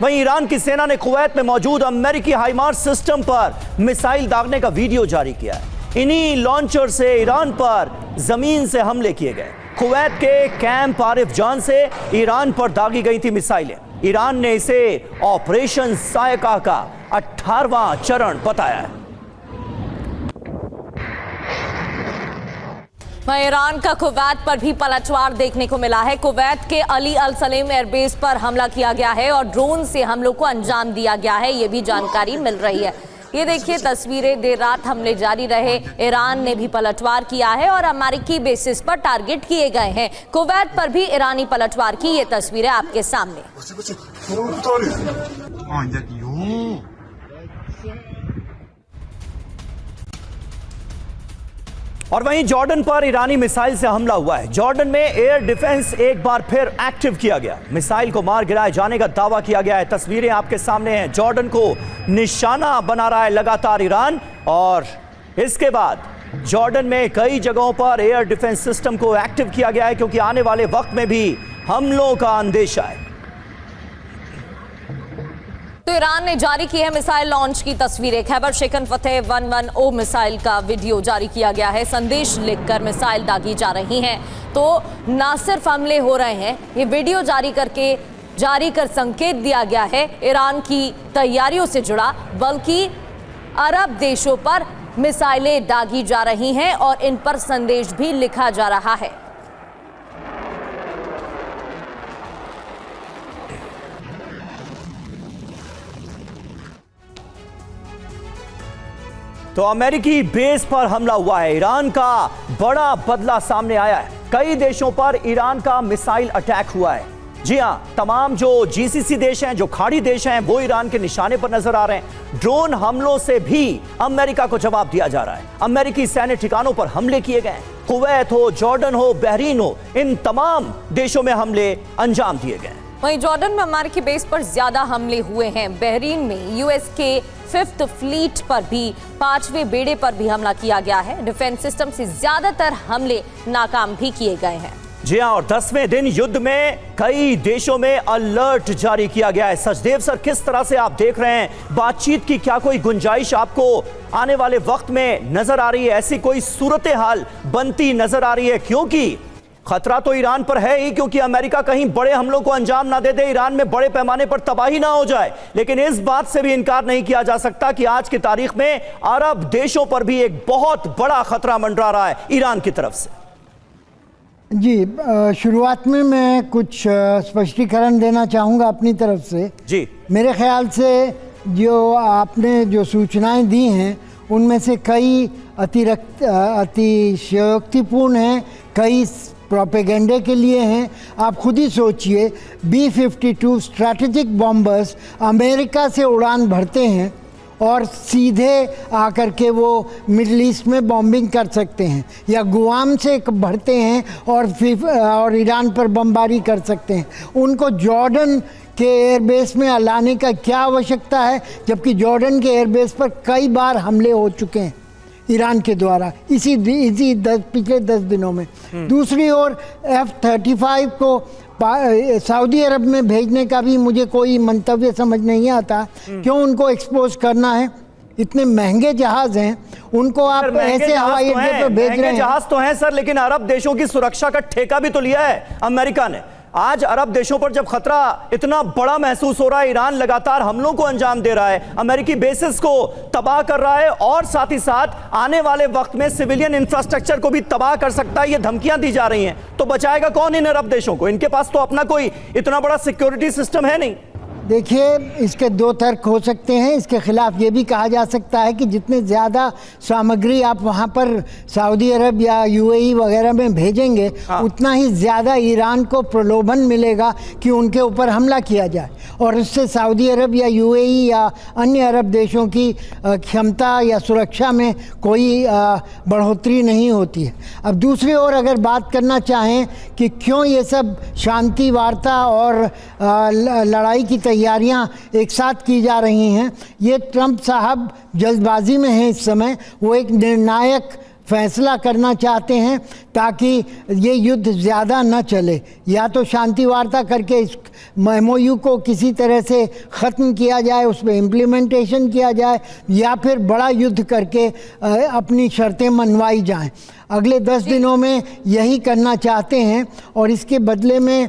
वहीं ईरान की सेना ने कुवैत में मौजूद अमेरिकी हाइमार्स सिस्टम पर मिसाइल दागने का वीडियो जारी किया है। इन्हीं लॉन्चर से ईरान पर जमीन से हमले किए गए। कुवैत के कैंप आरिफ जान से ईरान पर दागी गई थी मिसाइलें। ईरान ने इसे ऑपरेशन सायका का 18वां चरण बताया है। ईरान का कुवैत पर भी पलटवार देखने को मिला है। कुवैत के अली अल सलेम एयरबेस पर हमला किया गया है और ड्रोन से हमलों को अंजाम दिया गया है, ये भी जानकारी मिल रही है। ये देखिए तस्वीरें, देर रात हमले जारी रहे, ईरान ने भी पलटवार किया है और अमेरिकी बेसिस पर टारगेट किए गए हैं। कुवैत पर भी ईरानी पलटवार की ये तस्वीरें आपके सामने। और वहीं जॉर्डन पर ईरानी मिसाइल से हमला हुआ है। जॉर्डन में एयर डिफेंस एक बार फिर एक्टिव किया गया। मिसाइल को मार गिराए जाने का दावा किया गया है। तस्वीरें आपके सामने हैं। जॉर्डन को निशाना बना रहा है लगातार ईरान, और इसके बाद जॉर्डन में कई जगहों पर एयर डिफेंस सिस्टम को एक्टिव किया गया है, क्योंकि आने वाले वक्त में भी हमलों का अंदेशा है। तो ईरान ने जारी की है मिसाइल लॉन्च की तस्वीरें। खैबर शेखन फतेह 110 मिसाइल का वीडियो जारी किया गया है। संदेश लिखकर मिसाइल दागी जा रही हैं। तो ना सिर्फ हमले हो रहे हैं, ये वीडियो जारी कर संकेत दिया गया है ईरान की तैयारियों से जुड़ा, बल्कि अरब देशों पर मिसाइलें दागी जा रही हैं और इन पर संदेश भी लिखा जा रहा है। तो अमेरिकी बेस पर हमला हुआ है। ईरान का बड़ा बदला सामने आया है। कई देशों पर ईरान का मिसाइल अटैक हुआ है। जी हां, तमाम जो जीसीसी देश हैं, जो खाड़ी देश हैं, वो ईरान के निशाने पर नजर आ रहे हैं। ड्रोन हमलों से भी अमेरिका को जवाब दिया जा रहा है। अमेरिकी सैन्य ठिकानों पर हमले किए गए। कुवैत हो, जॉर्डन हो, बहरीन हो, इन तमाम देशों में हमले अंजाम दिए गए। वहीं जॉर्डन में अमेरिकी बेस पर ज्यादा हमले हुए हैं। बहरीन में यूएस के 5th फ्लीट पर भी, 5वें बेड़े पर भी हमला किया गया है। डिफेंस सिस्टम से ज्यादातर हमले नाकाम भी किए गए हैं। जी हां, और 10वें दिन युद्ध में कई देशों में अलर्ट जारी किया गया है। सचदेव सर, किस तरह से आप देख रहे हैं बातचीत की? क्या कोई गुंजाइश आपको आने वाले वक्त में नजर आ रही है? ऐसी कोई सूरत हाल बनती नजर आ रही है? क्योंकि खतरा तो ईरान पर है ही, क्योंकि अमेरिका कहीं बड़े हमलों को अंजाम ना दे दे, ईरान में बड़े पैमाने पर तबाही ना हो जाए। लेकिन इस बात से भी इनकार नहीं किया जा सकता कि आज की तारीख में अरब देशों पर भी एक बहुत बड़ा खतरा मंडरा रहा है ईरान की तरफ से। जी, शुरुआत में मैं कुछ स्पष्टीकरण देना चाहूँगा अपनी तरफ से। जी, मेरे ख्याल से जो आपने जो सूचनाएं दी हैं उनमें से कई अतिशयोक्तिपूर्ण हैं, कई प्रोपेगेंडे के लिए हैं। आप खुद ही सोचिए, B-52 स्ट्रैटेजिक बॉम्बर्स अमेरिका से उड़ान भरते हैं और सीधे आकर के वो मिडल ईस्ट में बॉम्बिंग कर सकते हैं, या गुआम से भरते हैं और ईरान पर बमबारी कर सकते हैं। उनको जॉर्डन के एयरबेस में लाने का क्या आवश्यकता है, जबकि जॉर्डन के एयरबेस पर कई बार हमले हो चुके हैं ईरान के द्वारा पिछले 10 दिनों में। दूसरी ओर F-35 को सऊदी अरब में भेजने का भी मुझे कोई मंतव्य समझ नहीं आता। क्यों उनको एक्सपोज करना है? इतने महंगे जहाज हैं, उनको आप ऐसे हवाई अड्डे पर भेज रहे हैं। जहाज तो हैं सर, लेकिन अरब देशों की सुरक्षा का ठेका भी तो लिया है अमेरिका ने। आज अरब देशों पर जब खतरा इतना बड़ा महसूस हो रहा है, ईरान लगातार हमलों को अंजाम दे रहा है, अमेरिकी बेसिस को तबाह कर रहा है, और साथ ही साथ आने वाले वक्त में सिविलियन इंफ्रास्ट्रक्चर को भी तबाह कर सकता है, ये धमकियां दी जा रही हैं, तो बचाएगा कौन इन अरब देशों को? इनके पास तो अपना कोई इतना बड़ा सिक्योरिटी सिस्टम है नहीं। देखिए, इसके दो तर्क हो सकते हैं। इसके खिलाफ ये भी कहा जा सकता है कि जितने ज़्यादा सामग्री आप वहाँ पर सऊदी अरब या यूएई वगैरह में भेजेंगे, उतना ही ज़्यादा ईरान को प्रलोभन मिलेगा कि उनके ऊपर हमला किया जाए, और इससे सऊदी अरब या यूएई या अन्य अरब देशों की क्षमता या सुरक्षा में कोई बढ़ोतरी नहीं होती है। अब दूसरी ओर अगर बात करना चाहें कि क्यों ये सब शांति वार्ता और लड़ाई की तैयारियां एक साथ की जा रही हैं, ये ट्रंप साहब जल्दबाजी में हैं इस समय। वो एक निर्णायक फैसला करना चाहते हैं ताकि ये युद्ध ज़्यादा न चले। या तो शांति वार्ता करके इस MOU को किसी तरह से ख़त्म किया जाए, उस पर इम्प्लीमेंटेशन किया जाए, या फिर बड़ा युद्ध करके अपनी शर्तें मनवाई जाएं। अगले 10 दिनों में यही करना चाहते हैं और इसके बदले में